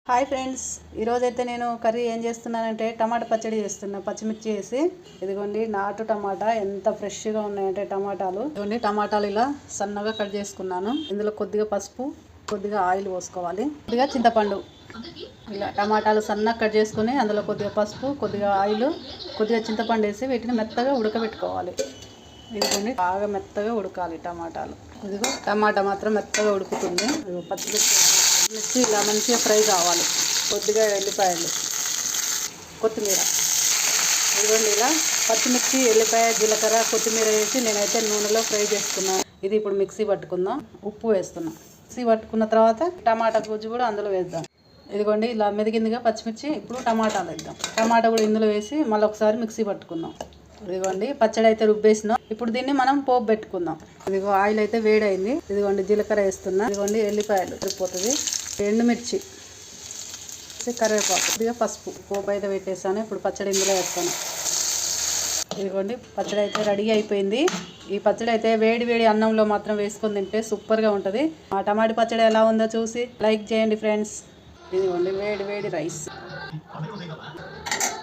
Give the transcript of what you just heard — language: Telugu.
హాయ్ ఫ్రెండ్స్, ఈరోజైతే నేను కర్రీ ఏం చేస్తున్నానంటే టమాటా పచ్చడి చేస్తున్నా. పచ్చిమిర్చి వేసి, ఇదిగోండి నాటు టమాటా ఎంత ఫ్రెష్గా ఉన్నాయంటే టమాటాలు. ఇదిగోండి టమాటాలు ఇలా సన్నగా కట్ చేసుకున్నాను. ఇందులో కొద్దిగా పసుపు, కొద్దిగా ఆయిల్ పోసుకోవాలి, కొద్దిగా చింతపండు. ఇలా టమాటాలు సన్నగా కట్ చేసుకుని అందులో కొద్దిగా పసుపు, కొద్దిగా ఆయిల్, కొద్దిగా చింతపండు వేసి వీటిని మెత్తగా ఉడకబెట్టుకోవాలి. ఇదిగోండి బాగా మెత్తగా ఉడకాలి టమాటాలు. ఇదిగో టమాటా మాత్రం మెత్తగా ఉడుకుతుంది. పచ్చిమిర్చి ఇలా మంచిగా ఫ్రై కావాలి. కొద్దిగా ఎల్లిపాయలు, కొత్తిమీర. ఇదిగోండి ఇలా పచ్చిమిర్చి, ఎల్లిపాయ, జీలకర్ర, కొత్తిమీర వేసి నేనైతే నూనెలో ఫ్రై చేసుకున్నాను. ఇది ఇప్పుడు మిక్సీ పట్టుకుందాం. ఉప్పు వేస్తున్నాం. మిక్సీ పట్టుకున్న తర్వాత టమాటా గుజ్జు కూడా అందులో వేద్దాం. ఇదిగోండి ఇలా మెదిగిందిగా పచ్చిమిర్చి. ఇప్పుడు టమాటాలు వేద్దాం. టమాటా కూడా ఇందులో వేసి మళ్ళీ ఒకసారి మిక్సీ పట్టుకుందాం. ఇదిగోండి పచ్చడి అయితే రుబ్బేసినాం. ఇప్పుడు దీన్ని మనం పోపు పెట్టుకుందాం. ఇదిగో ఆయిల్ అయితే వేడైంది. ఇదిగోండి జీలకర్ర వేస్తున్నా. ఇదిగోండి ఎల్లిపాయలు సరిపోతుంది, ఎండుమిర్చి, కరివేపాకు, కొద్దిగా పసుపు. పోపు అయితే పెట్టేసాను. ఇప్పుడు పచ్చడి ఇందులో వేస్తాను. ఇదిగోండి పచ్చడి అయితే రెడీ అయిపోయింది. ఈ పచ్చడి అయితే వేడి వేడి అన్నంలో మాత్రం వేసుకొని తింటే సూపర్గా ఉంటుంది. ఆ టమాటా పచ్చడి ఎలా ఉందో చూసి లైక్ చేయండి ఫ్రెండ్స్. ఇదిగోండి వేడి వేడి రైస్.